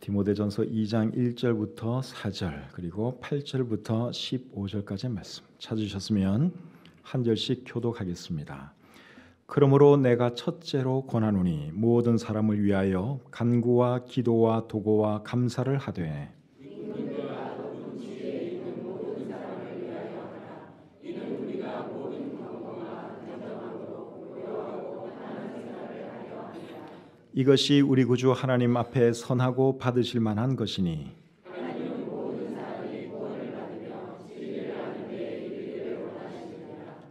디모데전서 2장 1절부터 4절 그리고 8절부터 15절까지의 말씀 찾으셨으면 한 절씩 교독하겠습니다. 그러므로 내가 첫째로 권하노니 모든 사람을 위하여 간구와 기도와 도고와 감사를 하되 이것이 우리 구주 하나님 앞에 선하고 받으실 만한 것이니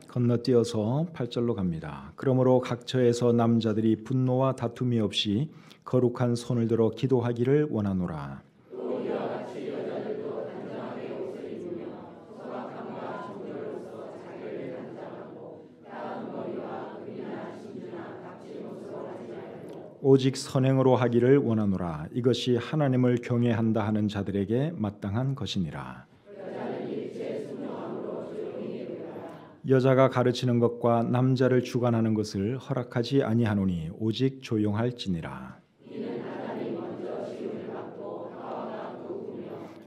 건너뛰어서 8절로 갑니다. 그러므로 각처에서 남자들이 분노와 다툼이 없이 거룩한 손을 들어 기도하기를 원하노라. 오직 선행으로 하기를 원하노라. 이것이 하나님을 경외한다 하는 자들에게 마땅한 것이니라. 여자가 가르치는 것과 남자를 주관하는 것을 허락하지 아니하노니 오직 조용할지니라.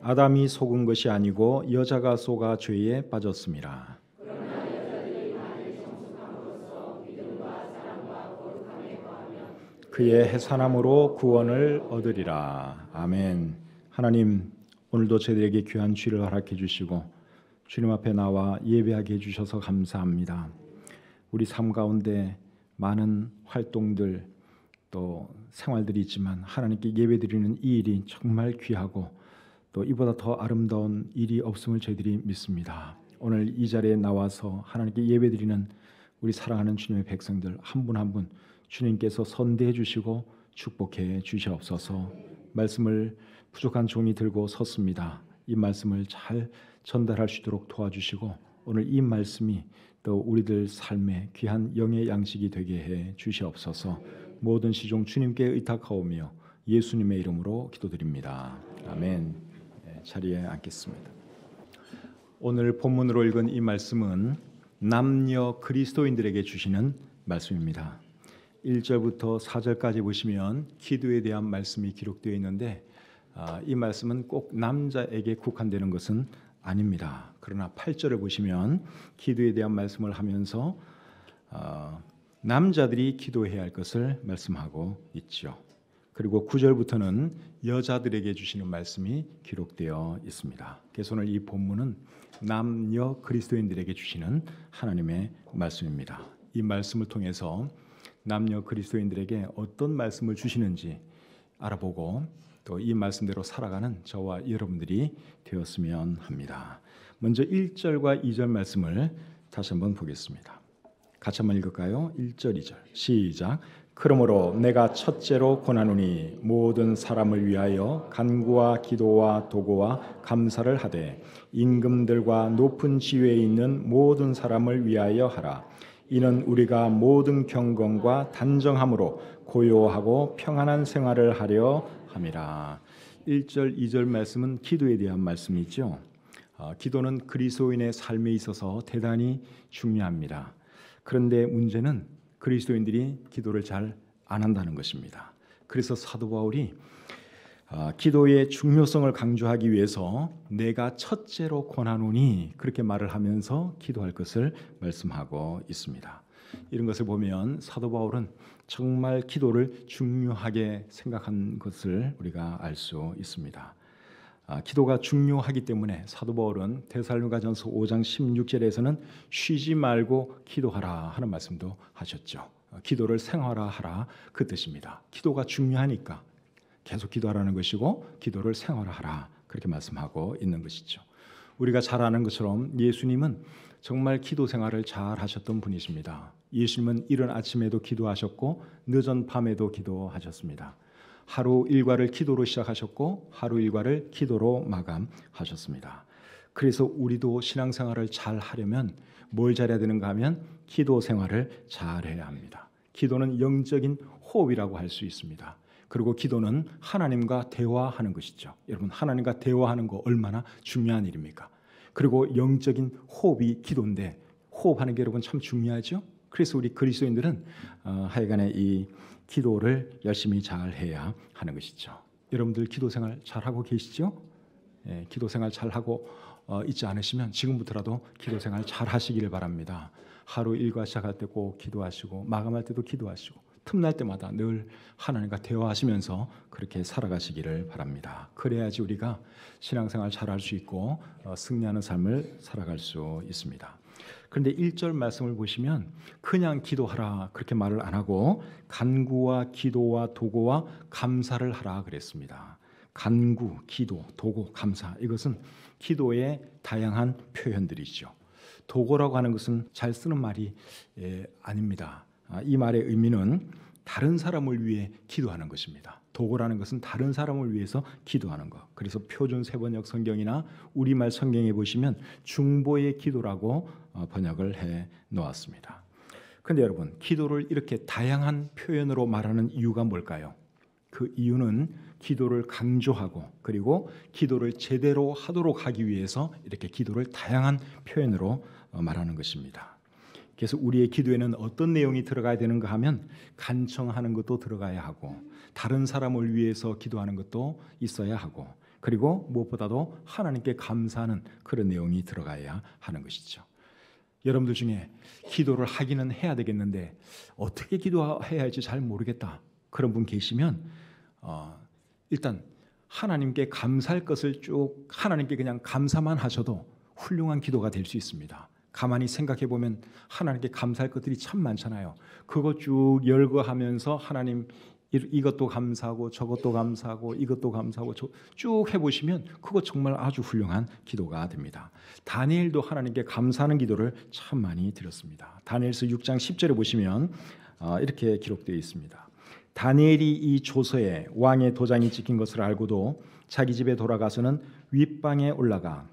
아담이 속은 것이 아니고 여자가 속아 죄에 빠졌음이라. 그의 해산함으로 구원을 얻으리라. 아멘. 하나님, 오늘도 저희들에게 귀한 주일을 허락해 주시고 주님 앞에 나와 예배하게 해주셔서 감사합니다. 우리 삶 가운데 많은 활동들 또 생활들이 있지만 하나님께 예배드리는 이 일이 정말 귀하고 또 이보다 더 아름다운 일이 없음을 저희들이 믿습니다. 오늘 이 자리에 나와서 하나님께 예배드리는 우리 사랑하는 주님의 백성들 한 분 한 분 주님께서 선대해 주시고 축복해 주시옵소서. 말씀을 부족한 종이 들고 섰습니다. 이 말씀을 잘 전달할 수 있도록 도와주시고 오늘 이 말씀이 또 우리들 삶의 귀한 영의 양식이 되게 해 주시옵소서. 모든 시종 주님께 의탁하오며 예수님의 이름으로 기도드립니다. 아멘. 자리에 앉겠습니다. 오늘 본문으로 읽은 이 말씀은 남녀 그리스도인들에게 주시는 말씀입니다. 1절부터 4절까지 보시면 기도에 대한 말씀이 기록되어 있는데 이 말씀은 꼭 남자에게 국한되는 것은 아닙니다. 그러나 8절을 보시면 기도에 대한 말씀을 하면서 남자들이 기도해야 할 것을 말씀하고 있죠. 그리고 9절부터는 여자들에게 주시는 말씀이 기록되어 있습니다. 그래서 오늘 이 본문은 남녀 그리스도인들에게 주시는 하나님의 말씀입니다. 이 말씀을 통해서 남녀 그리스도인들에게 어떤 말씀을 주시는지 알아보고 또 이 말씀대로 살아가는 저와 여러분들이 되었으면 합니다. 먼저 1절과 2절 말씀을 다시 한번 보겠습니다. 같이 한번 읽을까요? 1절, 2절 시작. 그러므로 내가 첫째로 권하노니 모든 사람을 위하여 간구와 기도와 도고와 감사를 하되 임금들과 높은 지위에 있는 모든 사람을 위하여 하라. 이는 우리가 모든 경건과 단정함으로 고요하고 평안한 생활을 하려 함이라. 1절, 2절 말씀은 기도에 대한 말씀이죠. 기도는 그리스도인의 삶에 있어서 대단히 중요합니다. 그런데 문제는 그리스도인들이 기도를 잘 안 한다는 것입니다. 그래서 사도 바울이 기도의 중요성을 강조하기 위해서 내가 첫째로 권하노니 그렇게 말을 하면서 기도할 것을 말씀하고 있습니다. 이런 것을 보면 사도 바울은 정말 기도를 중요하게 생각한 것을 우리가 알 수 있습니다. 기도가 중요하기 때문에 사도 바울은 데살로니가전서 5장 16절에서는 쉬지 말고 기도하라 하는 말씀도 하셨죠. 기도를 생활화하라 그 뜻입니다. 기도가 중요하니까 계속 기도하라는 것이고 기도를 생활화하라 그렇게 말씀하고 있는 것이죠. 우리가 잘 아는 것처럼 예수님은 정말 기도 생활을 잘 하셨던 분이십니다. 예수님은 이른 아침에도 기도하셨고 늦은 밤에도 기도하셨습니다. 하루 일과를 기도로 시작하셨고 하루 일과를 기도로 마감하셨습니다. 그래서 우리도 신앙생활을 잘 하려면 뭘 잘해야 되는가 하면 기도 생활을 잘 해야 합니다. 기도는 영적인 호흡이라고 할 수 있습니다. 그리고 기도는 하나님과 대화하는 것이죠. 여러분 하나님과 대화하는 거 얼마나 중요한 일입니까? 그리고 영적인 호흡이 기도인데 호흡하는 게 여러분 참 중요하죠. 그래서 우리 그리스도인들은 하여간에 이 기도를 열심히 잘 해야 하는 것이죠. 여러분들 기도 생활 잘하고 계시죠? 예, 기도 생활 잘하고 있지 않으시면 지금부터라도 기도 생활 잘하시기를 바랍니다. 하루 일과 시작할 때 꼭 기도하시고 마감할 때도 기도하시고 틈날 때마다 늘 하나님과 대화하시면서 그렇게 살아가시기를 바랍니다. 그래야지 우리가 신앙생활 잘할 수 있고 승리하는 삶을 살아갈 수 있습니다. 그런데 1절 말씀을 보시면 그냥 기도하라 그렇게 말을 안 하고 간구와 기도와 도고와 감사를 하라 그랬습니다. 간구, 기도, 도고, 감사 이것은 기도의 다양한 표현들이죠. 도고라고 하는 것은 잘 쓰는 말이 아닙니다. 이 말의 의미는 다른 사람을 위해 기도하는 것입니다. 도고라는 것은 다른 사람을 위해서 기도하는 것. 그래서 표준 세번역 성경이나 우리말 성경에 보시면 중보의 기도라고 번역을 해 놓았습니다. 그런데 여러분, 기도를 이렇게 다양한 표현으로 말하는 이유가 뭘까요? 그 이유는 기도를 강조하고 그리고 기도를 제대로 하도록 하기 위해서 이렇게 기도를 다양한 표현으로 말하는 것입니다. 그래서 우리의 기도에는 어떤 내용이 들어가야 되는가 하면 간청하는 것도 들어가야 하고 다른 사람을 위해서 기도하는 것도 있어야 하고 그리고 무엇보다도 하나님께 감사하는 그런 내용이 들어가야 하는 것이죠. 여러분들 중에 기도를 하기는 해야 되겠는데 어떻게 기도해야 할지 잘 모르겠다 그런 분 계시면 일단 하나님께 감사할 것을 쭉 하나님께 그냥 감사만 하셔도 훌륭한 기도가 될 수 있습니다. 가만히 생각해 보면 하나님께 감사할 것들이 참 많잖아요. 그거 쭉 열거하면서 하나님 이것도 감사하고 저것도 감사하고 이것도 감사하고 쭉 해보시면 그거 정말 아주 훌륭한 기도가 됩니다. 다니엘도 하나님께 감사하는 기도를 참 많이 드렸습니다. 다니엘서 6장 10절에 보시면 이렇게 기록되어 있습니다. 다니엘이 이 조서에 왕의 도장이 찍힌 것을 알고도 자기 집에 돌아가서는 윗방에 올라가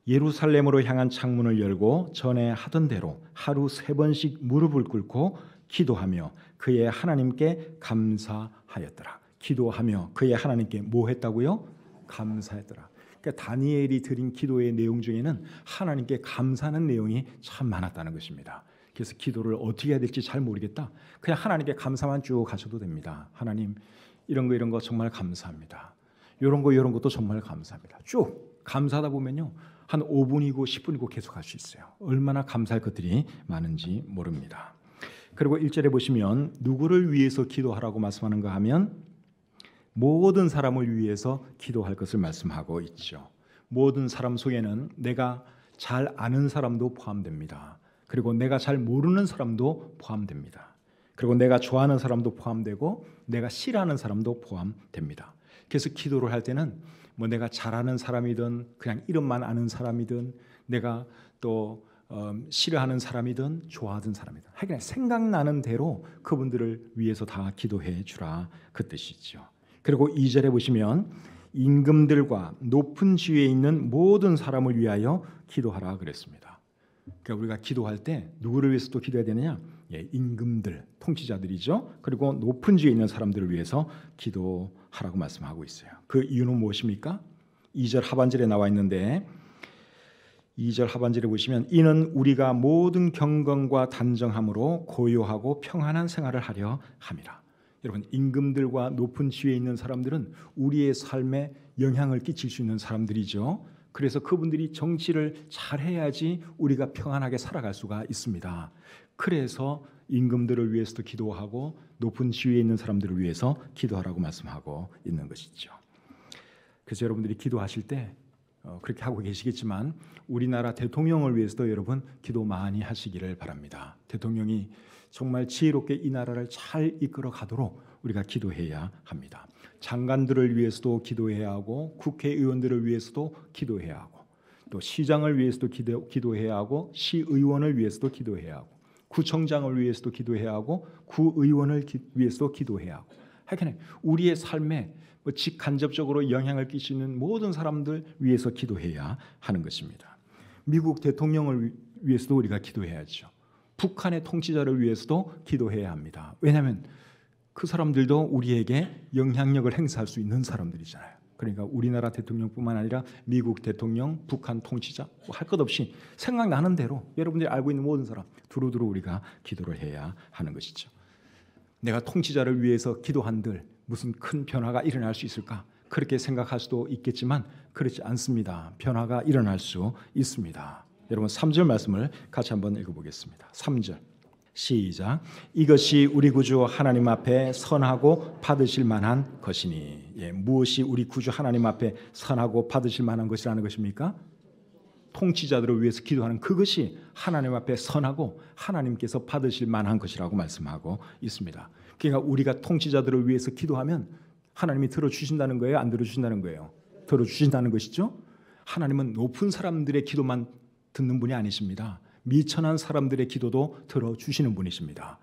예루살렘으로 향한 창문을 열고 전에 하던 대로 하루 3번씩 무릎을 꿇고 기도하며 그의 하나님께 감사하였더라. 기도하며 그의 하나님께 뭐 했다고요? 감사했더라. 그러니까 다니엘이 드린 기도의 내용 중에는 하나님께 감사하는 내용이 참 많았다는 것입니다. 그래서 기도를 어떻게 해야 될지 잘 모르겠다. 그냥 하나님께 감사만 쭉 하셔도 됩니다. 하나님 이런 거 정말 감사합니다. 이런 것도 정말 감사합니다. 쭉 감사하다 보면요. 한 5분이고 10분이고 계속 할 수 있어요. 얼마나 감사할 것들이 많은지 모릅니다. 그리고 1절에 보시면 누구를 위해서 기도하라고 말씀하는가 하면 모든 사람을 위해서 기도할 것을 말씀하고 있죠. 모든 사람 속에는 내가 잘 아는 사람도 포함됩니다. 그리고 내가 잘 모르는 사람도 포함됩니다. 그리고 내가 좋아하는 사람도 포함되고 내가 싫어하는 사람도 포함됩니다. 그래서 기도를 할 때는 뭐 내가 잘하는 사람이든 그냥 이름만 아는 사람이든 내가 또 싫어하는 사람이든 좋아하는 사람이든 하여간 생각나는 대로 그분들을 위해서 다 기도해 주라 그 뜻이죠. 그리고 2절에 보시면 임금들과 높은 지위에 있는 모든 사람을 위하여 기도하라 그랬습니다. 그러니까 우리가 기도할 때 누구를 위해서 또 기도해야 되느냐? 임금들, 통치자들이죠. 그리고 높은 지위에 있는 사람들을 위해서 기도하라고 말씀하고 있어요. 그 이유는 무엇입니까? 2절 하반절에 나와 있는데 2절 하반절에 보시면 이는 우리가 모든 경건과 단정함으로 고요하고 평안한 생활을 하려 함이라. 여러분, 임금들과 높은 지위에 있는 사람들은 우리의 삶에 영향을 끼칠 수 있는 사람들이죠. 그래서 그분들이 정치를 잘 해야지 우리가 평안하게 살아갈 수가 있습니다. 그래서 임금들을 위해서도 기도하고 높은 지위에 있는 사람들을 위해서 기도하라고 말씀하고 있는 것이죠. 그래서 여러분들이 기도하실 때 그렇게 하고 계시겠지만 우리나라 대통령을 위해서도 여러분 기도 많이 하시기를 바랍니다. 대통령이 정말 지혜롭게 이 나라를 잘 이끌어 가도록 우리가 기도해야 합니다. 장관들을 위해서도 기도해야 하고 국회의원들을 위해서도 기도해야 하고 또 시장을 위해서도 기도해야 하고 시의원을 위해서도 기도해야 하고 구청장을 위해서도 기도해야 하고 구의원을 위해서도 기도해야 하고 하여간 우리의 삶에 직간접적으로 영향을 끼치는 모든 사람들 위해서 기도해야 하는 것입니다. 미국 대통령을 위해서도 우리가 기도해야죠. 북한의 통치자를 위해서도 기도해야 합니다. 왜냐하면 그 사람들도 우리에게 영향력을 행사할 수 있는 사람들이잖아요. 그러니까 우리나라 대통령뿐만 아니라 미국 대통령, 북한 통치자 할 것 없이 생각나는 대로 여러분들이 알고 있는 모든 사람 두루두루 우리가 기도를 해야 하는 것이죠. 내가 통치자를 위해서 기도한들 무슨 큰 변화가 일어날 수 있을까? 그렇게 생각할 수도 있겠지만 그렇지 않습니다. 변화가 일어날 수 있습니다. 여러분 3절 말씀을 같이 한번 읽어보겠습니다. 3절 시작. 이것이 우리 구주 하나님 앞에 선하고 받으실 만한 것이니. 무엇이 우리 구주 하나님 앞에 선하고 받으실 만한 것이라는 것입니까? 통치자들을 위해서 기도하는 그것이 하나님 앞에 선하고 하나님께서 받으실 만한 것이라고 말씀하고 있습니다. 그러니까 우리가 통치자들을 위해서 기도하면 하나님이 들어주신다는 거예요? 안 들어주신다는 거예요? 들어주신다는 것이죠. 하나님은 높은 사람들의 기도만 듣는 분이 아니십니다. 미천한 사람들의 기도도 들어주시는 분이십니다.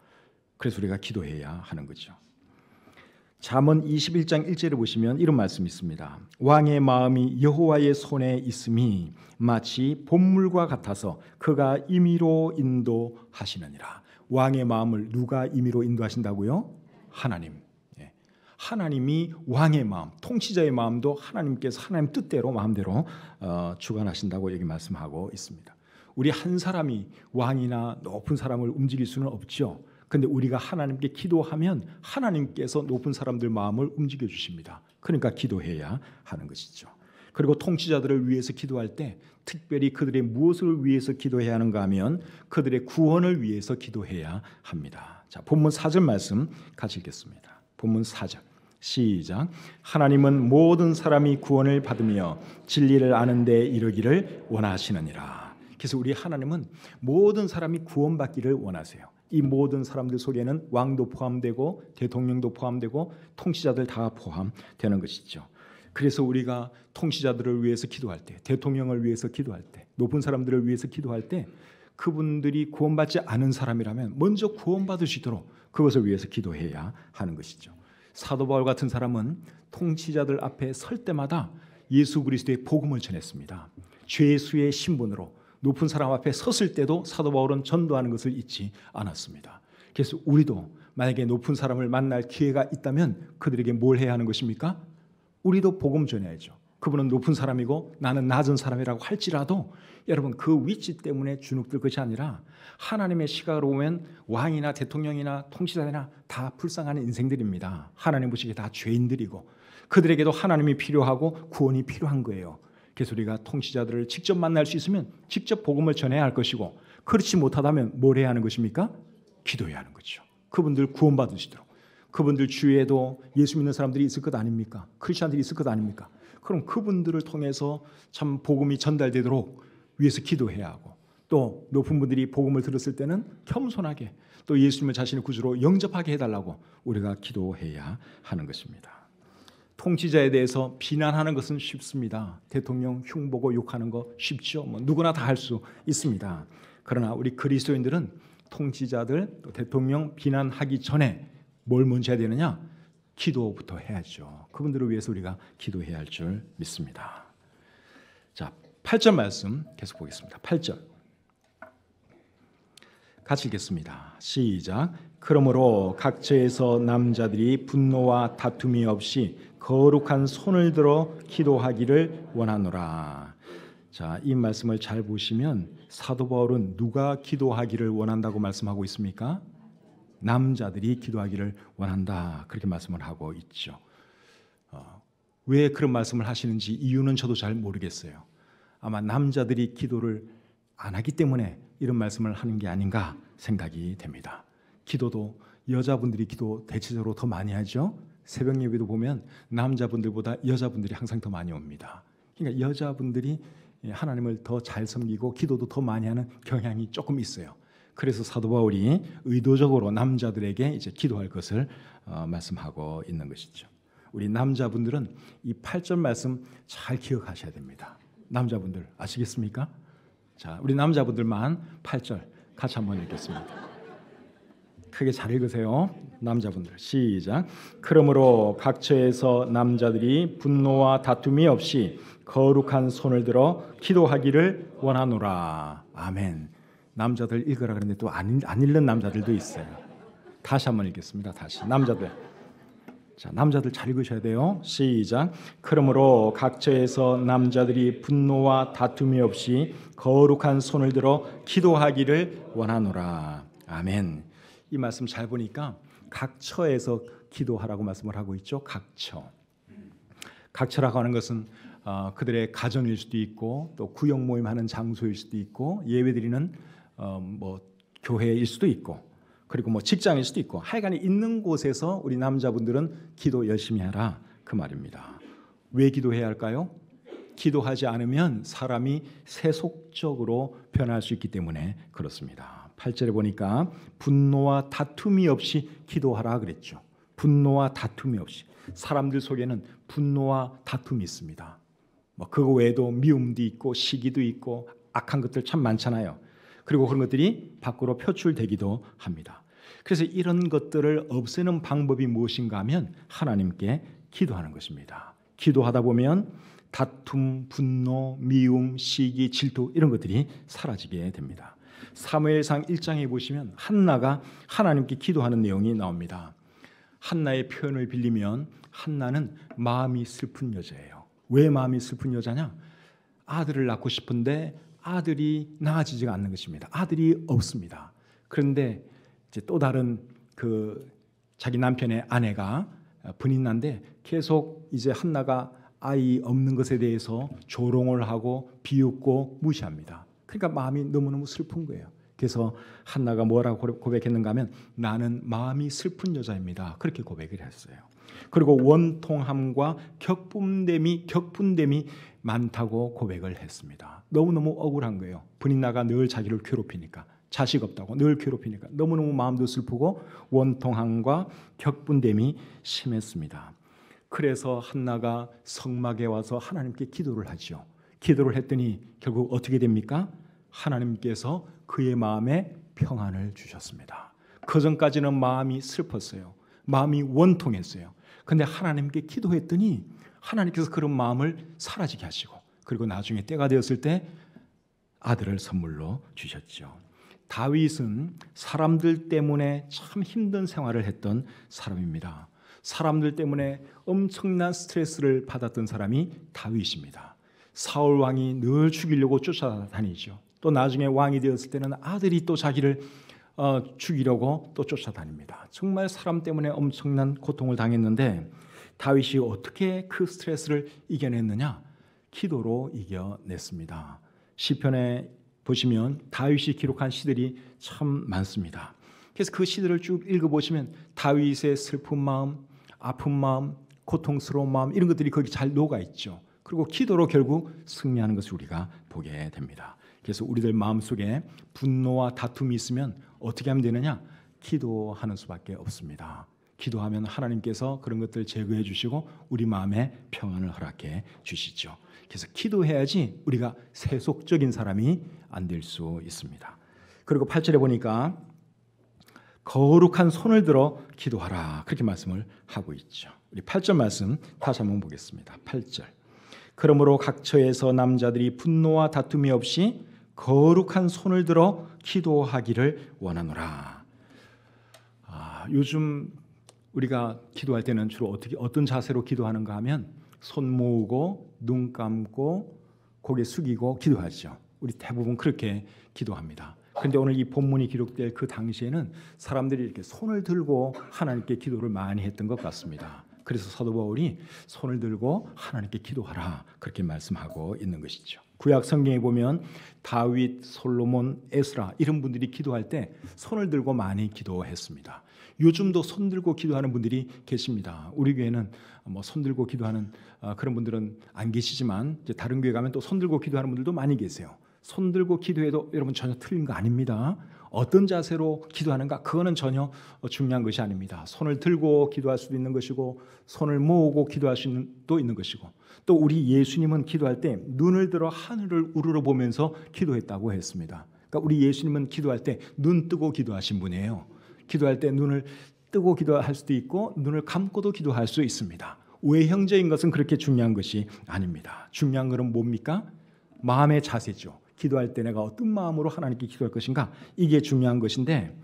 그래서 우리가 기도해야 하는 거죠. 잠언 21장 1절에 보시면 이런 말씀이 있습니다. 왕의 마음이 여호와의 손에 있음이 마치 봇물과 같아서 그가 임의로 인도하시느니라. 왕의 마음을 누가 임의로 인도하신다고요? 하나님. 하나님이 왕의 마음, 통치자의 마음도 하나님께서 하나님 뜻대로 마음대로 주관하신다고 여기 말씀하고 있습니다. 우리 한 사람이 왕이나 높은 사람을 움직일 수는 없죠. 그런데 우리가 하나님께 기도하면 하나님께서 높은 사람들 마음을 움직여 주십니다. 그러니까 기도해야 하는 것이죠. 그리고 통치자들을 위해서 기도할 때 특별히 그들의 무엇을 위해서 기도해야 하는가 하면 그들의 구원을 위해서 기도해야 합니다. 자, 본문 4절 말씀 같이 읽겠습니다. 본문 4절 시작. 하나님은 모든 사람이 구원을 받으며 진리를 아는 데 이르기를 원하시느니라. 그래서 우리 하나님은 모든 사람이 구원받기를 원하세요. 이 모든 사람들 속에는 왕도 포함되고 대통령도 포함되고 통치자들 다 포함되는 것이죠. 그래서 우리가 통치자들을 위해서 기도할 때, 대통령을 위해서 기도할 때, 높은 사람들을 위해서 기도할 때 그분들이 구원받지 않은 사람이라면 먼저 구원받을 수 있도록 그것을 위해서 기도해야 하는 것이죠. 사도 바울 같은 사람은 통치자들 앞에 설 때마다 예수 그리스도의 복음을 전했습니다. 죄수의 신분으로 높은 사람 앞에 섰을 때도 사도 바울은 전도하는 것을 잊지 않았습니다. 그래서 우리도 만약에 높은 사람을 만날 기회가 있다면 그들에게 뭘 해야 하는 것입니까? 우리도 복음 전해야죠. 그분은 높은 사람이고 나는 낮은 사람이라고 할지라도 여러분 그 위치 때문에 주눅들 것이 아니라 하나님의 시각으로 보면 왕이나 대통령이나 통치자나 다 불쌍한 인생들입니다. 하나님 보시기에 다 죄인들이고 그들에게도 하나님이 필요하고 구원이 필요한 거예요. 그래서 우리가 통치자들을 직접 만날 수 있으면 직접 복음을 전해야 할 것이고 그렇지 못하다면 뭘 해야 하는 것입니까? 기도해야 하는 거죠. 그분들 구원받으시도록. 그분들 주위에도 예수 믿는 사람들이 있을 것 아닙니까? 크리스천들이 있을 것 아닙니까? 그럼 그분들을 통해서 참 복음이 전달되도록 위해서 기도해야 하고 또 높은 분들이 복음을 들었을 때는 겸손하게 또 예수님을 자신의 구주로 영접하게 해달라고 우리가 기도해야 하는 것입니다. 통치자에 대해서 비난하는 것은 쉽습니다. 대통령 흉보고 욕하는 거 쉽죠. 누구나 다 할 수 있습니다. 그러나 우리 그리스도인들은 통치자들 또 대통령 비난하기 전에 뭘 먼저 해야 되느냐? 기도부터 해야죠. 그분들을 위해서 우리가 기도해야 할 줄 믿습니다. 자, 8절 말씀 계속 보겠습니다. 8절 같이 읽겠습니다. 시작. 그러므로 각처에서 남자들이 분노와 다툼이 없이 거룩한 손을 들어 기도하기를 원하노라. 자, 이 말씀을 잘 보시면 사도 바울은 누가 기도하기를 원한다고 말씀하고 있습니까? 남자들이 기도하기를 원한다. 그렇게 말씀을 하고 있죠. 왜 그런 말씀을 하시는지 이유는 저도 잘 모르겠어요. 아마 남자들이 기도를 안 하기 때문에 이런 말씀을 하는 게 아닌가 생각이 됩니다. 기도도 여자분들이 기도 대체적으로 더 많이 하죠. 새벽 예배도 보면 남자분들보다 여자분들이 항상 더 많이 옵니다. 그러니까 여자분들이 하나님을 더 잘 섬기고 기도도 더 많이 하는 경향이 조금 있어요. 그래서 사도 바울이 의도적으로 남자들에게 이제 기도할 것을 말씀하고 있는 것이죠. 우리 남자분들은 이 8절 말씀 잘 기억하셔야 됩니다. 남자분들 아시겠습니까? 자, 우리 남자분들만 8절 같이 한번 읽겠습니다. 크게 잘 읽으세요. 남자분들 시작. 그러므로 각처에서 남자들이 분노와 다툼이 없이 거룩한 손을 들어 기도하기를 원하노라. 아멘. 남자들 읽으라 그러는데 또 안 읽는 남자들도 있어요. 다시 한번 읽겠습니다. 다시 남자들. 자, 남자들 잘 읽으셔야 돼요. 시작. 그러므로 각처에서 남자들이 분노와 다툼이 없이 거룩한 손을 들어 기도하기를 원하노라. 아멘. 이 말씀 잘 보니까 각처에서 기도하라고 말씀을 하고 있죠. 각처. 각처라고 하는 것은 그들의 가정일 수도 있고 또 구역 모임하는 장소일 수도 있고 예배드리는 뭐 교회일 수도 있고 그리고 뭐 직장일 수도 있고 하여간에 있는 곳에서 우리 남자분들은 기도 열심히 하라 그 말입니다. 왜 기도해야 할까요? 기도하지 않으면 사람이 세속적으로 변할 수 있기 때문에 그렇습니다. 8절에 보니까 분노와 다툼이 없이 기도하라 그랬죠. 분노와 다툼이 없이. 사람들 속에는 분노와 다툼이 있습니다. 뭐 그거 외에도 미움도 있고 시기도 있고 악한 것들 참 많잖아요. 그리고 그런 것들이 밖으로 표출되기도 합니다. 그래서 이런 것들을 없애는 방법이 무엇인가 하면 하나님께 기도하는 것입니다. 기도하다 보면 다툼, 분노, 미움, 시기, 질투 이런 것들이 사라지게 됩니다. 사무엘상 1장에 보시면 한나가 하나님께 기도하는 내용이 나옵니다. 한나의 표현을 빌리면 한나는 마음이 슬픈 여자예요. 왜 마음이 슬픈 여자냐? 아들을 낳고 싶은데 아들이 나아지지가 않는 것입니다. 아들이 없습니다. 그런데 이제 또 다른 자기 남편의 아내가 분인난데 계속 이제 한나가 아이 없는 것에 대해서 조롱을 하고 비웃고 무시합니다. 그러니까 마음이 너무너무 슬픈 거예요. 그래서 한나가 뭐라고 고백했는가 하면 나는 마음이 슬픈 여자입니다. 그렇게 고백을 했어요. 그리고 원통함과 격분됨이 많다고 고백을 했습니다. 너무너무 억울한 거예요. 분인나가 늘 자기를 괴롭히니까 자식 없다고 늘 괴롭히니까 너무너무 마음도 슬프고 원통함과 격분됨이 심했습니다. 그래서 한나가 성막에 와서 하나님께 기도를 하죠. 기도를 했더니 결국 어떻게 됩니까? 하나님께서 그의 마음에 평안을 주셨습니다. 그전까지는 마음이 슬펐어요. 마음이 원통했어요. 그런데 하나님께 기도했더니 하나님께서 그런 마음을 사라지게 하시고 그리고 나중에 때가 되었을 때 아들을 선물로 주셨죠. 다윗은 사람들 때문에 참 힘든 생활을 했던 사람입니다. 사람들 때문에 엄청난 스트레스를 받았던 사람이 다윗입니다. 사울 왕이 늘 죽이려고 쫓아다니죠. 또 나중에 왕이 되었을 때는 아들이 또 자기를 죽이려고 또 쫓아다닙니다. 정말 사람 때문에 엄청난 고통을 당했는데 다윗이 어떻게 그 스트레스를 이겨냈느냐? 기도로 이겨냈습니다. 시편에 보시면 다윗이 기록한 시들이 참 많습니다. 그래서 그 시들을 쭉 읽어보시면 다윗의 슬픈 마음, 아픈 마음, 고통스러운 마음 이런 것들이 거기 잘 녹아있죠. 그리고 기도로 결국 승리하는 것을 우리가 보게 됩니다. 그래서 우리들 마음속에 분노와 다툼이 있으면 어떻게 하면 되느냐? 기도하는 수밖에 없습니다. 기도하면 하나님께서 그런 것들을 제거해 주시고 우리 마음에 평안을 허락해 주시죠. 그래서 기도해야지 우리가 세속적인 사람이 안 될 수 있습니다. 그리고 8절에 보니까 거룩한 손을 들어 기도하라 그렇게 말씀을 하고 있죠. 우리 8절 말씀 다시 한번 보겠습니다. 8절. 그러므로 각처에서 남자들이 분노와 다툼이 없이 거룩한 손을 들어 기도하기를 원하노라. 요즘 우리가 기도할 때는 주로 어떤 자세로 기도하는가 하면 손 모으고 눈 감고 고개 숙이고 기도하죠. 우리 대부분 그렇게 기도합니다. 그런데 오늘 이 본문이 기록될 그 당시에는 사람들이 이렇게 손을 들고 하나님께 기도를 많이 했던 것 같습니다. 그래서 사도 바울이 손을 들고 하나님께 기도하라 그렇게 말씀하고 있는 것이죠. 구약 성경에 보면 다윗, 솔로몬, 에스라 이런 분들이 기도할 때 손을 들고 많이 기도했습니다. 요즘도 손 들고 기도하는 분들이 계십니다. 우리 교회는 뭐 손 들고 기도하는 그런 분들은 안 계시지만 이제 다른 교회 가면 또 손 들고 기도하는 분들도 많이 계세요. 손 들고 기도해도 여러분 전혀 틀린 거 아닙니다. 어떤 자세로 기도하는가 그거는 전혀 중요한 것이 아닙니다. 손을 들고 기도할 수도 있는 것이고 손을 모으고 기도할 수도 있는 것이고 또 우리 예수님은 기도할 때 눈을 들어 하늘을 우러러 보면서 기도했다고 했습니다. 그러니까 우리 예수님은 기도할 때 눈 뜨고 기도하신 분이에요. 기도할 때 눈을 뜨고 기도할 수도 있고 눈을 감고도 기도할 수 있습니다. 외형적인 것은 그렇게 중요한 것이 아닙니다. 중요한 것은 뭡니까? 마음의 자세죠. 기도할 때 내가 어떤 마음으로 하나님께 기도할 것인가 이게 중요한 것인데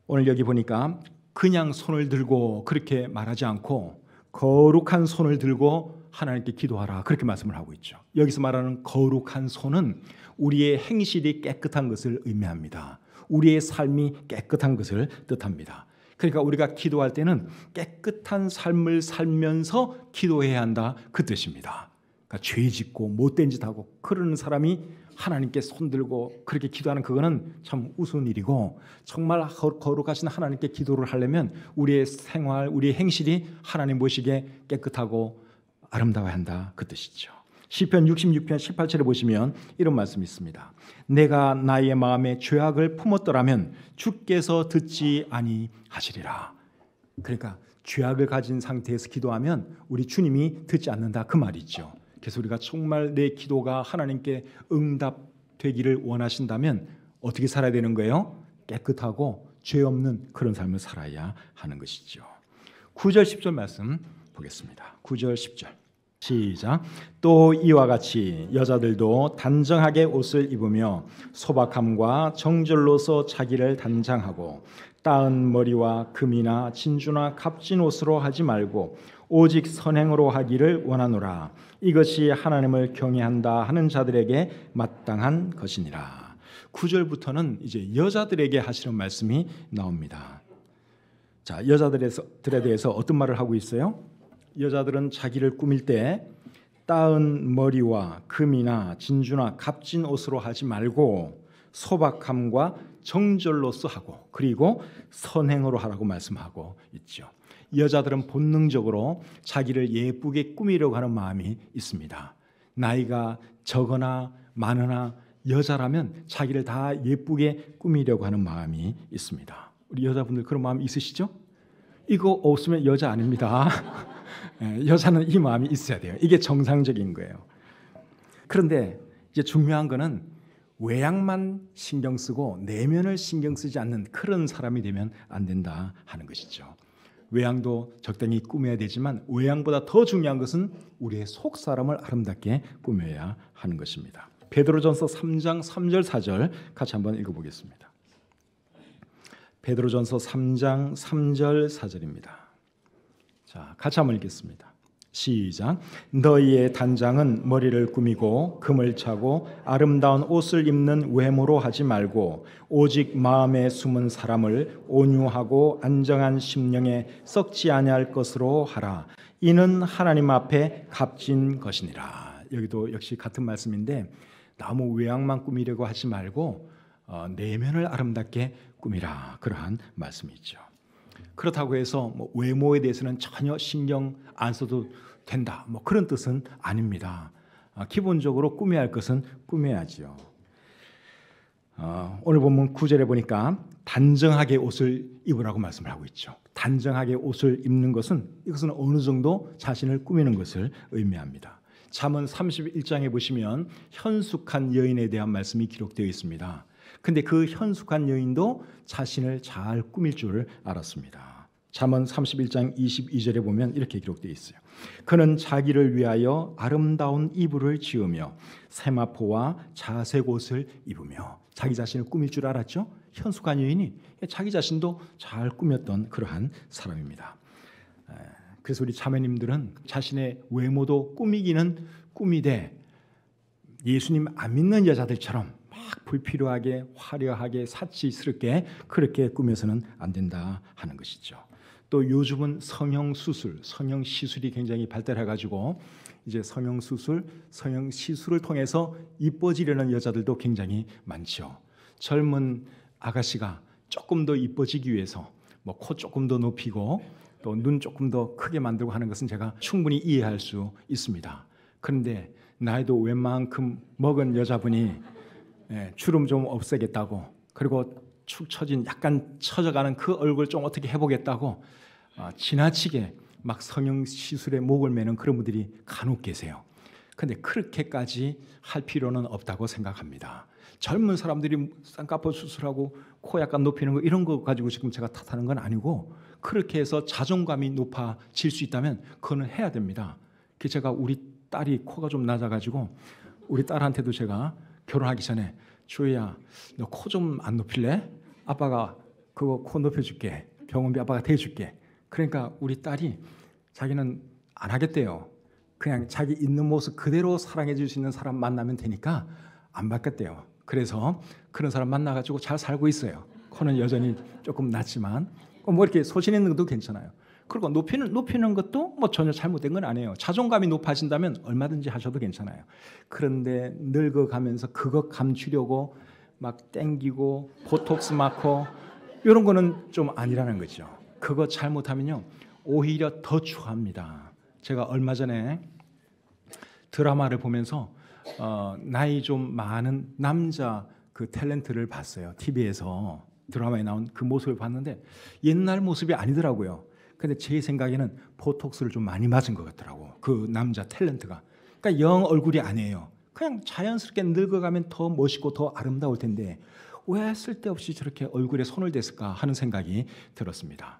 오늘 여기 보니까 그냥 손을 들고 그렇게 말하지 않고 거룩한 손을 들고 하나님께 기도하라 그렇게 말씀을 하고 있죠. 여기서 말하는 거룩한 손은 우리의 행실이 깨끗한 것을 의미합니다. 우리의 삶이 깨끗한 것을 뜻합니다. 그러니까 우리가 기도할 때는 깨끗한 삶을 살면서 기도해야 한다, 그 뜻입니다. 그러니까 죄 짓고 못된 짓 하고 그러는 사람이 하나님께 손들고 그렇게 기도하는 그거는 참 우스운 일이고, 정말 거룩하신 하나님께 기도를 하려면 우리의 생활, 우리의 행실이 하나님 보시기에 깨끗하고 아름다워야 한다, 그 뜻이죠. 시편 66편 18절에 보시면 이런 말씀이 있습니다. 내가 나의 마음에 죄악을 품었더라면 주께서 듣지 아니하시리라. 그러니까 죄악을 가진 상태에서 기도하면 우리 주님이 듣지 않는다, 그 말이죠. 그래서 우리가 정말 내 기도가 하나님께 응답되기를 원하신다면 어떻게 살아야 되는 거예요? 깨끗하고 죄 없는 그런 삶을 살아야 하는 것이죠. 9절 10절 말씀 보겠습니다. 9절 10절 시작. 또 이와 같이 여자들도 단정하게 옷을 입으며 소박함과 정절로서 자기를 단장하고 따은 머리와 금이나 진주나 값진 옷으로 하지 말고 오직 선행으로 하기를 원하노라. 이것이 하나님을 경외한다 하는 자들에게 마땅한 것이니라. 9절부터는 이제 여자들에게 하시는 말씀이 나옵니다. 자, 여자들에 대해서 어떤 말을 하고 있어요? 여자들은 자기를 꾸밀 때 따은 머리와 금이나 진주나 값진 옷으로 하지 말고 소박함과 정절로서 하고, 그리고 선행으로 하라고 말씀하고 있죠. 여자들은 본능적으로 자기를 예쁘게 꾸미려고 하는 마음이 있습니다. 나이가 적거나 많으나 여자라면 자기를 다 예쁘게 꾸미려고 하는 마음이 있습니다. 우리 여자분들 그런 마음 있으시죠? 이거 없으면 여자 아닙니다. 여자는 이 마음이 있어야 돼요. 이게 정상적인 거예요. 그런데 이제 중요한 거는 외양만 신경 쓰고 내면을 신경 쓰지 않는 그런 사람이 되면 안 된다 하는 것이죠. 외양도 적당히 꾸며야 되지만 외양보다 더 중요한 것은 우리의 속 사람을 아름답게 꾸며야 하는 것입니다. 베드로전서 3장 3절 4절 같이 한번 읽어보겠습니다. 베드로전서 3장 3절 4절입니다. 자, 같이 한번 읽겠습니다. 시작. 너희의 단장은 머리를 꾸미고 금을 차고 아름다운 옷을 입는 외모로 하지 말고 오직 마음에 숨은 사람을 온유하고 안정한 심령에 썩지 아니할 것으로 하라. 이는 하나님 앞에 값진 것이니라. 여기도 역시 같은 말씀인데 너무 외양만 꾸미려고 하지 말고 내면을 아름답게 꾸미라, 그러한 말씀이죠. 그렇다고 해서 외모에 대해서는 전혀 신경 안 써도 된다, 그런 뜻은 아닙니다. 기본적으로 꾸며야 할 것은 꾸며야지요. 오늘 본문 9절에 보니까 단정하게 옷을 입으라고 말씀을 하고 있죠. 단정하게 옷을 입는 것은 이것은 어느 정도 자신을 꾸미는 것을 의미합니다. 잠언 31장에 보시면 현숙한 여인에 대한 말씀이 기록되어 있습니다. 근데 그 현숙한 여인도 자신을 잘 꾸밀 줄 알았습니다. 잠언 31장 22절에 보면 이렇게 기록되어 있어요. 그는 자기를 위하여 아름다운 이불을 지으며 세마포와 자색 옷을 입으며, 자기 자신을 꾸밀 줄 알았죠. 현숙한 여인이 자기 자신도 잘 꾸몄던 그러한 사람입니다. 그래서 우리 자매님들은 자신의 외모도 꾸미기는 꾸미되 예수님 안 믿는 여자들처럼 막 불필요하게 화려하게 사치스럽게 그렇게 꾸며서는 안 된다 하는 것이죠. 또 요즘은 성형수술, 성형시술이 굉장히 발달해가지고 이제 성형수술, 성형시술을 통해서 이뻐지려는 여자들도 굉장히 많죠. 젊은 아가씨가 조금 더 이뻐지기 위해서 코 조금 더 높이고 또 눈 조금 더 크게 만들고 하는 것은 제가 충분히 이해할 수 있습니다. 그런데 나이도 웬만큼 먹은 여자분이 주름 좀 없애겠다고, 그리고 축 처진 약간 처져가는 그 얼굴 좀 어떻게 해보겠다고 지나치게 막 성형시술에 목을 매는 그런 분들이 간혹 계세요. 그런데 그렇게까지 할 필요는 없다고 생각합니다. 젊은 사람들이 쌍꺼풀 수술하고 코 약간 높이는 거 이런 거 가지고 지금 제가 탓하는 건 아니고, 그렇게 해서 자존감이 높아질 수 있다면 그거는 해야 됩니다. 그래서 제가 우리 딸이 코가 좀 낮아가지고 우리 딸한테도 제가 결혼하기 전에 주희야 너 코 좀 안 높일래? 아빠가 그거 코 높여줄게. 병원비 아빠가 대줄게. 그러니까 우리 딸이 자기는 안 하겠대요. 그냥 자기 있는 모습 그대로 사랑해 줄 수 있는 사람 만나면 되니까 안 받겠대요. 그래서 그런 사람 만나가지고 잘 살고 있어요. 코는 여전히 조금 낮지만 뭐 이렇게 소신 있는 것도 괜찮아요. 그리고 높이는 것도 뭐 전혀 잘못된 건 아니에요. 자존감이 높아진다면 얼마든지 하셔도 괜찮아요. 그런데 늙어가면서 그거 감추려고 막 땡기고 보톡스 맞고 이런 거는 좀 아니라는 거죠. 그거 잘못하면요 오히려 더 추합니다. 제가 얼마 전에 드라마를 보면서 나이 좀 많은 남자 그 탤런트를 봤어요. TV에서 드라마에 나온 그 모습을 봤는데 옛날 모습이 아니더라고요. 근데 제 생각에는 보톡스를 좀 많이 맞은 것 같더라고. 그 남자 탤런트가. 그러니까 영 얼굴이 아니에요. 그냥 자연스럽게 늙어가면 더 멋있고 더 아름다울 텐데 왜 쓸데없이 저렇게 얼굴에 손을 댔을까 하는 생각이 들었습니다.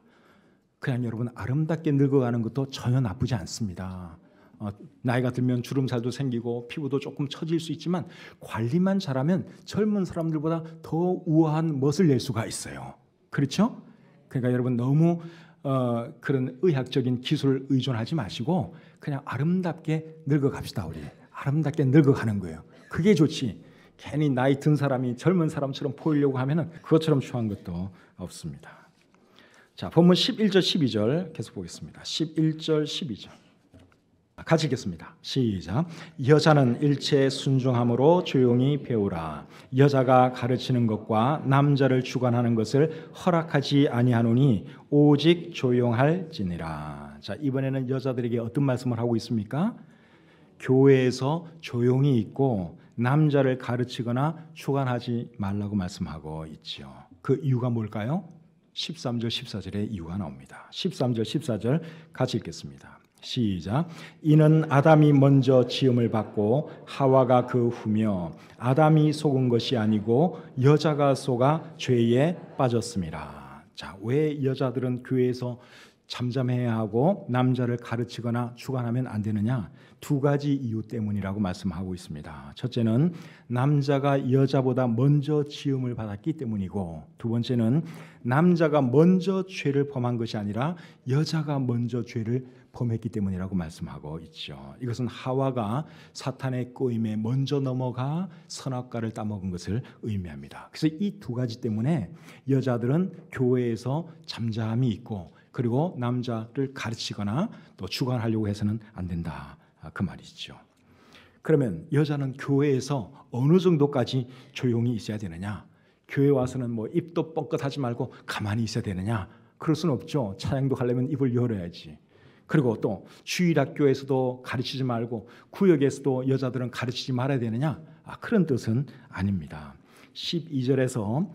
그냥 여러분 아름답게 늙어가는 것도 전혀 나쁘지 않습니다. 나이가 들면 주름살도 생기고 피부도 조금 처질 수 있지만 관리만 잘하면 젊은 사람들보다 더 우아한 멋을 낼 수가 있어요. 그렇죠? 그러니까 여러분 너무 그런 의학적인 기술을 의존하지 마시고 그냥 아름답게 늙어갑시다. 우리 아름답게 늙어가는 거예요. 그게 좋지. 괜히 나이 든 사람이 젊은 사람처럼 보이려고 하면은 그것처럼 추한 것도 없습니다. 자, 본문 11절 12절 계속 보겠습니다. 11절 12절 같이 읽겠습니다. 시작. 여자는 일체에 순종함으로 조용히 배우라. 여자가 가르치는 것과 남자를 주관하는 것을 허락하지 아니하노니 오직 조용할지니라. 자, 이번에는 여자들에게 어떤 말씀을 하고 있습니까? 교회에서 조용히 있고 남자를 가르치거나 주관하지 말라고 말씀하고 있죠. 그 이유가 뭘까요? 13절 14절의 이유가 나옵니다. 13절 14절 같이 읽겠습니다. 시작. 이는 아담이 먼저 지음을 받고 하와가 그 후며 아담이 속은 것이 아니고 여자가 속아 죄에 빠졌습니다. 자, 왜 여자들은 교회에서 잠잠해야 하고 남자를 가르치거나 주관하면 안 되느냐? 두 가지 이유 때문이라고 말씀하고 있습니다. 첫째는 남자가 여자보다 먼저 지음을 받았기 때문이고, 두 번째는 남자가 먼저 죄를 범한 것이 아니라 여자가 먼저 죄를 범했기 때문이라고 말씀하고 있죠. 이것은 하와가 사탄의 꼬임에 먼저 넘어가 선악과를 따먹은 것을 의미합니다. 그래서 이 두 가지 때문에 여자들은 교회에서 잠잠히 있고 그리고 남자를 가르치거나 또 주관하려고 해서는 안 된다, 그 말이죠. 그러면 여자는 교회에서 어느 정도까지 조용히 있어야 되느냐? 교회 와서는 뭐 입도 뻥끗하지 말고 가만히 있어야 되느냐? 그럴 수는 없죠. 찬양도 하려면 입을 열어야지. 그리고 또 주일학교에서도 가르치지 말고 구역에서도 여자들은 가르치지 말아야 되느냐? 그런 뜻은 아닙니다. 12절에서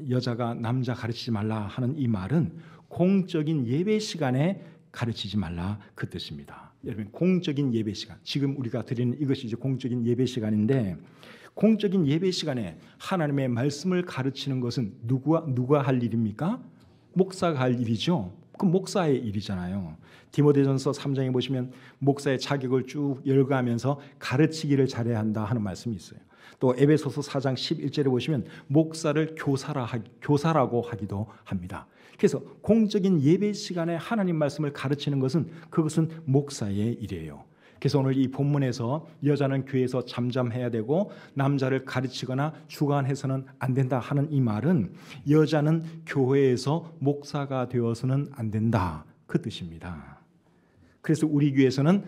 여자가 남자 가르치지 말라 하는 이 말은 공적인 예배 시간에 가르치지 말라 그 뜻입니다. 여러분, 공적인 예배 시간, 지금 우리가 드리는 이것이 이제 공적인 예배 시간인데, 공적인 예배 시간에 하나님의 말씀을 가르치는 것은 누가 할 일입니까? 목사가 할 일이죠. 그 목사의 일이잖아요. 디모데전서 3장에 보시면 목사의 자격을 쭉 열거하면서 가르치기를 잘해야 한다 하는 말씀이 있어요. 또 에베소서 4장 11절에 보시면 목사를 교사라고 하기도 합니다. 그래서 공적인 예배 시간에 하나님 말씀을 가르치는 것은 그것은 목사의 일이에요. 그래서 오늘 이 본문에서 여자는 교회에서 잠잠해야 되고 남자를 가르치거나 주관해서는 안 된다 하는 이 말은 여자는 교회에서 목사가 되어서는 안 된다, 그 뜻입니다. 그래서 우리 교회에서는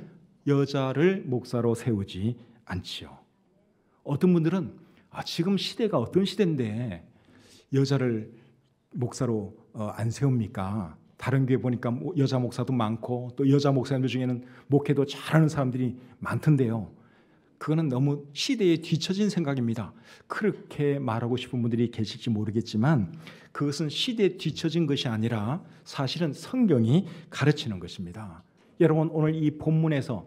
여자를 목사로 세우지 않지요. 어떤 분들은 지금 시대가 어떤 시대인데 여자를 목사로 안 세웁니까? 다른 교회 보니까 여자 목사도 많고 또 여자 목사님들 중에는 목회도 잘하는 사람들이 많던데요. 그거는 너무 시대에 뒤처진 생각입니다. 그렇게 말하고 싶은 분들이 계실지 모르겠지만 그것은 시대에 뒤처진 것이 아니라 사실은 성경이 가르치는 것입니다. 여러분, 오늘 이 본문에서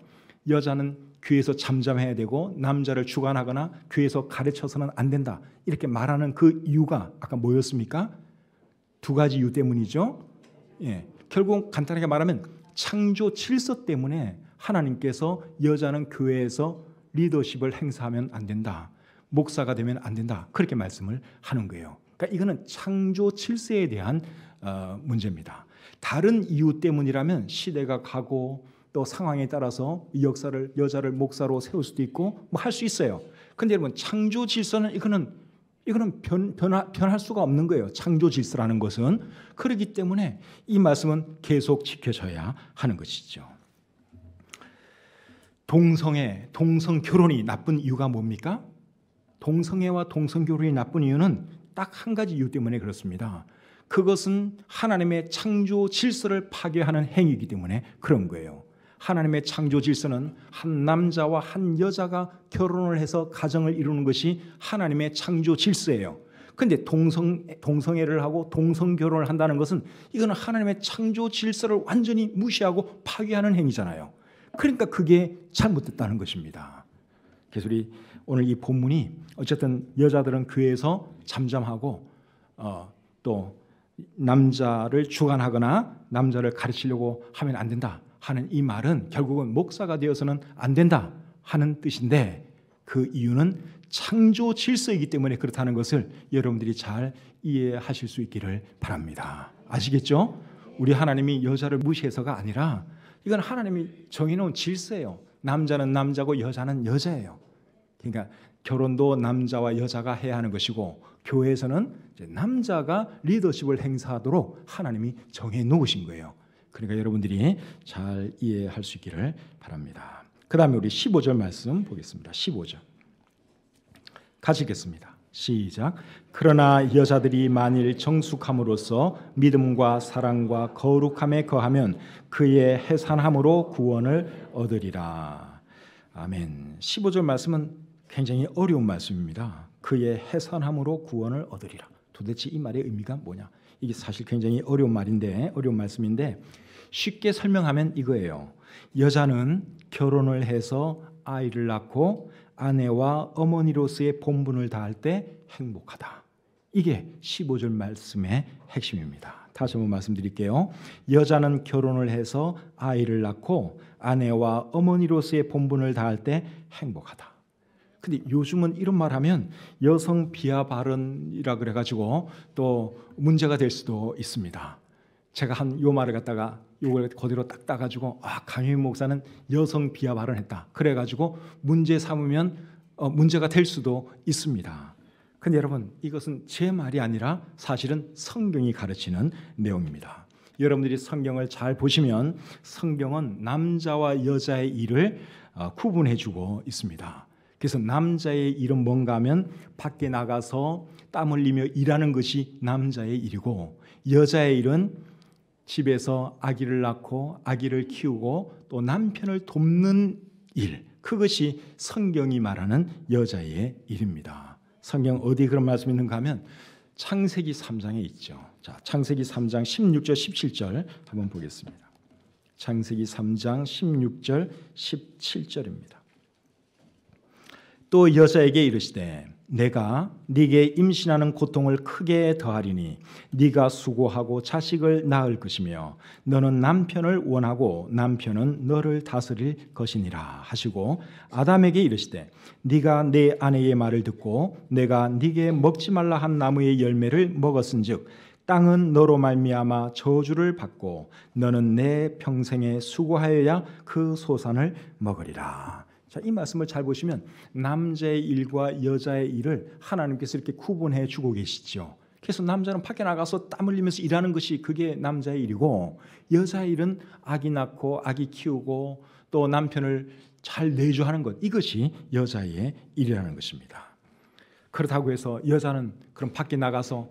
여자는 교회에서 잠잠해야 되고 남자를 주관하거나 교회에서 가르쳐서는 안 된다, 이렇게 말하는 그 이유가 아까 뭐였습니까? 두 가지 이유 때문이죠. 결국 간단하게 말하면 창조 질서 때문에 하나님께서 여자는 교회에서 리더십을 행사하면 안 된다, 목사가 되면 안 된다, 그렇게 말씀을 하는 거예요. 그러니까 이거는 창조 질서에 대한 문제입니다. 다른 이유 때문이라면 시대가 가고 또 상황에 따라서 이 여자를 목사로 세울 수도 있고 뭐 할 수 있어요. 근데 여러분, 창조 질서는 이거는 이거는 변할 수가 없는 거예요. 창조 질서라는 것은. 그렇기 때문에 이 말씀은 계속 지켜져야 하는 것이죠. 동성 결혼이 나쁜 이유가 뭡니까? 동성애와 동성 결혼이 나쁜 이유는 딱 한 가지 이유 때문에 그렇습니다. 그것은 하나님의 창조 질서를 파괴하는 행위이기 때문에 그런 거예요. 하나님의 창조 질서는 한 남자와 한 여자가 결혼을 해서 가정을 이루는 것이 하나님의 창조 질서예요. 그런데 동성애를 하고 동성 결혼을 한다는 것은 이거는 하나님의 창조 질서를 완전히 무시하고 파괴하는 행위잖아요. 그러니까 그게 잘못됐다는 것입니다. 그래서 우리 오늘 이 본문이 어쨌든 여자들은 교회에서 잠잠하고 또 남자를 주관하거나 남자를 가르치려고 하면 안 된다 하는 이 말은 결국은 목사가 되어서는 안 된다 하는 뜻인데, 그 이유는 창조 질서이기 때문에 그렇다는 것을 여러분들이 잘 이해하실 수 있기를 바랍니다. 아시겠죠? 우리 하나님이 여자를 무시해서가 아니라 이건 하나님이 정해놓은 질서예요. 남자는 남자고 여자는 여자예요. 그러니까 결혼도 남자와 여자가 해야 하는 것이고, 교회에서는 이제 남자가 리더십을 행사하도록 하나님이 정해 놓으신 거예요. 그러니까 여러분들이 잘 이해할 수 있기를 바랍니다. 그 다음에 우리 15절 말씀 보겠습니다. 15절 같이 읽겠습니다. 시작. 그러나 여자들이 만일 정숙함으로써 믿음과 사랑과 거룩함에 거하면 그의 해산함으로 구원을 얻으리라. 아멘. 15절 말씀은 굉장히 어려운 말씀입니다. 그의 해산함으로 구원을 얻으리라. 도대체 이 말의 의미가 뭐냐? 이게 사실 굉장히 어려운 말씀인데 쉽게 설명하면 이거예요. 여자는 결혼을 해서 아이를 낳고 아내와 어머니로서의 본분을 다할 때 행복하다. 이게 15절 말씀의 핵심입니다. 다시 한번 말씀드릴게요. 여자는 결혼을 해서 아이를 낳고 아내와 어머니로서의 본분을 다할 때 행복하다. 근데 요즘은 이런 말 하면 여성 비하 발언이라 그래가지고 또 문제가 될 수도 있습니다. 제가 한 요 말을 갖다가 요걸 그대로 딱 따가지고 강효인 목사는 여성 비하 발언했다. 그래가지고 문제 삼으면 문제가 될 수도 있습니다. 근데 여러분, 이것은 제 말이 아니라 사실은 성경이 가르치는 내용입니다. 여러분들이 성경을 잘 보시면 성경은 남자와 여자의 일을 구분해주고 있습니다. 그래서 남자의 일은 뭔가 하면 밖에 나가서 땀 흘리며 일하는 것이 남자의 일이고, 여자의 일은 집에서 아기를 낳고 아기를 키우고 또 남편을 돕는 일, 그것이 성경이 말하는 여자의 일입니다. 성경 어디 그런 말씀이 있는가 하면 창세기 3장에 있죠. 자, 창세기 3장 16절 17절 한번 보겠습니다. 창세기 3장 16절 17절입니다. 또 여자에게 이르시되 내가 네게 임신하는 고통을 크게 더하리니 네가 수고하고 자식을 낳을 것이며 너는 남편을 원하고 남편은 너를 다스릴 것이니라 하시고, 아담에게 이르시되 네가 내 아내의 말을 듣고 내가 네게 먹지 말라 한 나무의 열매를 먹었은즉 땅은 너로 말미암아 저주를 받고 너는 내 평생에 수고하여야 그 소산을 먹으리라. 자, 이 말씀을 잘 보시면 남자의 일과 여자의 일을 하나님께서 이렇게 구분해 주고 계시죠. 그래서 남자는 밖에 나가서 땀 흘리면서 일하는 것이 그게 남자의 일이고, 여자의 일은 아기 낳고 아기 키우고 또 남편을 잘 내조하는 것, 이것이 여자의 일이라는 것입니다. 그렇다고 해서 여자는 그럼 밖에 나가서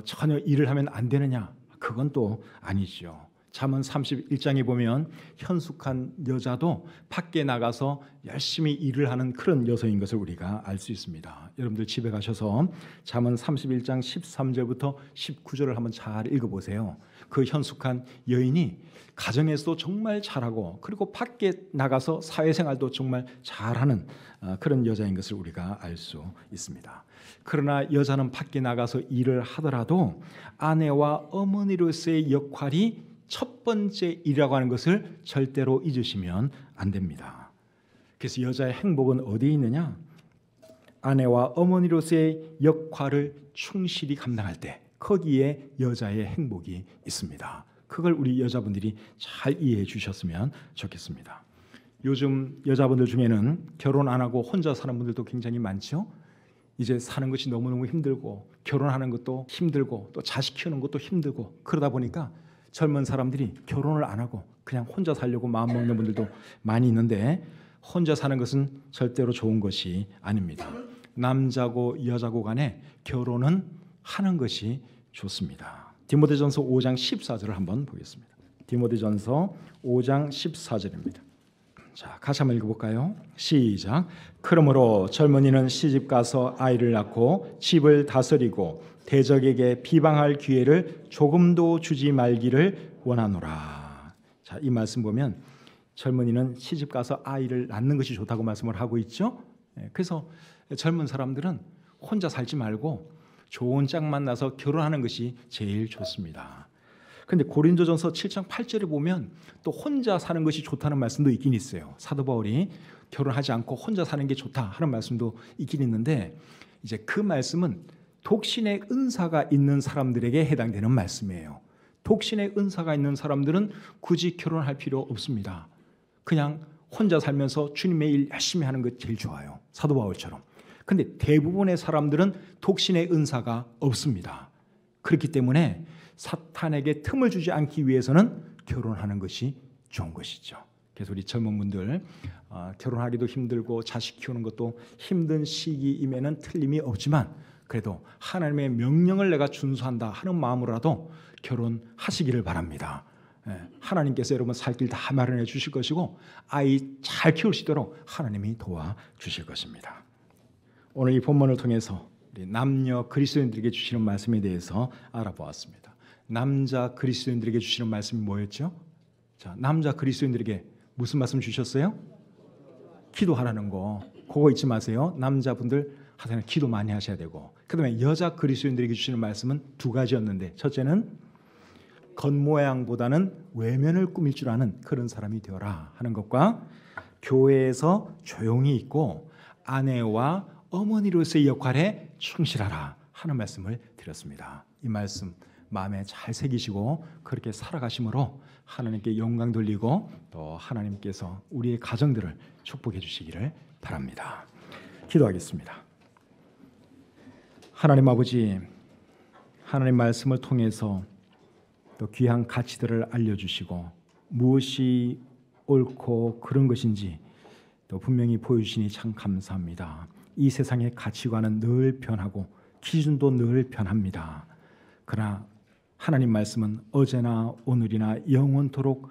전혀 일을 하면 안 되느냐? 그건 또 아니죠. 잠언 31장에 보면 현숙한 여자도 밖에 나가서 열심히 일을 하는 그런 여성인 것을 우리가 알 수 있습니다. 여러분들 집에 가셔서 잠언 31장 13절부터 19절을 한번 잘 읽어보세요. 그 현숙한 여인이 가정에서도 정말 잘하고 그리고 밖에 나가서 사회생활도 정말 잘하는 그런 여자인 것을 우리가 알 수 있습니다. 그러나 여자는 밖에 나가서 일을 하더라도 아내와 어머니로서의 역할이 첫 번째 일이라고 하는 것을 절대로 잊으시면 안 됩니다. 그래서 여자의 행복은 어디에 있느냐? 아내와 어머니로서의 역할을 충실히 감당할 때 거기에 여자의 행복이 있습니다. 그걸 우리 여자분들이 잘 이해해 주셨으면 좋겠습니다. 요즘 여자분들 중에는 결혼 안 하고 혼자 사는 분들도 굉장히 많죠. 이제 사는 것이 너무너무 힘들고 결혼하는 것도 힘들고 또 자식 키우는 것도 힘들고 그러다 보니까 젊은 사람들이 결혼을 안 하고 그냥 혼자 살려고 마음먹는 분들도 많이 있는데 혼자 사는 것은 절대로 좋은 것이 아닙니다. 남자고 여자고 간에 결혼은 하는 것이 좋습니다. 디모데전서 5장 14절을 한번 보겠습니다. 디모데전서 5장 14절입니다. 자, 같이 한번 읽어볼까요? 시작. 그러므로 젊은이는 시집가서 아이를 낳고 집을 다스리고 대적에게 비방할 기회를 조금도 주지 말기를 원하노라. 자, 이 말씀 보면 젊은이는 시집가서 아이를 낳는 것이 좋다고 말씀을 하고 있죠. 그래서 젊은 사람들은 혼자 살지 말고 좋은 짝 만나서 결혼하는 것이 제일 좋습니다. 그런데 고린도전서 7장 8절에 보면 또 혼자 사는 것이 좋다는 말씀도 있긴 있어요. 사도 바울이 결혼하지 않고 혼자 사는 게 좋다 하는 말씀도 있긴 있는데 이제 그 말씀은 독신의 은사가 있는 사람들에게 해당되는 말씀이에요. 독신의 은사가 있는 사람들은 굳이 결혼할 필요 없습니다. 그냥 혼자 살면서 주님의 일 열심히 하는 것 제일 좋아요. 사도 바울처럼. 근데 대부분의 사람들은 독신의 은사가 없습니다. 그렇기 때문에 사탄에게 틈을 주지 않기 위해서는 결혼하는 것이 좋은 것이죠. 그래서 우리 젊은 분들 결혼하기도 힘들고 자식 키우는 것도 힘든 시기임에는 틀림이 없지만 그래도 하나님의 명령을 내가 준수한다 하는 마음으로라도 결혼하시기를 바랍니다. 하나님께서 여러분 살 길 다 마련해 주실 것이고 아이 잘 키울 수 있도록 하나님이 도와주실 것입니다. 오늘 이 본문을 통해서 우리 남녀 그리스도인들에게 주시는 말씀에 대해서 알아보았습니다. 남자 그리스도인들에게 주시는 말씀이 뭐였죠? 자, 남자 그리스도인들에게 무슨 말씀 주셨어요? 기도하라는 거. 그거 잊지 마세요. 남자분들 하여튼 기도 많이 하셔야 되고 그다음에 여자 그리스도인들에게 주시는 말씀은 두 가지였는데 첫째는 겉모양보다는 외면을 꾸밀 줄 아는 그런 사람이 되어라 하는 것과 교회에서 조용히 있고 아내와 어머니로서의 역할에 충실하라 하는 말씀을 드렸습니다. 이 말씀 마음에 잘 새기시고 그렇게 살아가심으로 하나님께 영광 돌리고 또 하나님께서 우리의 가정들을 축복해 주시기를 바랍니다. 기도하겠습니다. 하나님 아버지, 하나님 말씀을 통해서 또 귀한 가치들을 알려주시고 무엇이 옳고 그런 것인지 또 분명히 보여주시니 참 감사합니다. 이 세상의 가치관은 늘 변하고 기준도 늘 변합니다. 그러나 하나님 말씀은 어제나 오늘이나 영원토록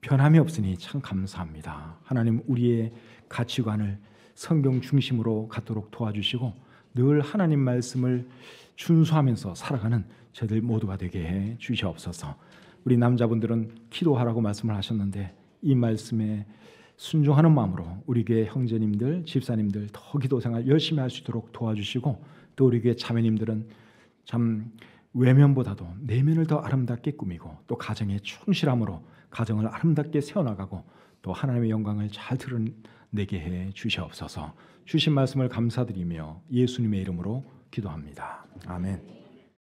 변함이 없으니 참 감사합니다. 하나님 우리의 가치관을 성경 중심으로 갖도록 도와주시고 늘 하나님 말씀을 준수하면서 살아가는 저희들 모두가 되게 해 주시옵소서. 우리 남자분들은 기도하라고 말씀을 하셨는데 이 말씀에 순종하는 마음으로 우리 교회 형제님들, 집사님들 더 기도 생활 열심히 할 수 있도록 도와주시고 또 우리 교회 자매님들은 참 외면보다도 내면을 더 아름답게 꾸미고 또 가정에 충실함으로 가정을 아름답게 세워나가고 또 하나님의 영광을 잘 드러내게 해 주시옵소서. 주신 말씀을 감사드리며 예수님의 이름으로 기도합니다. 아멘.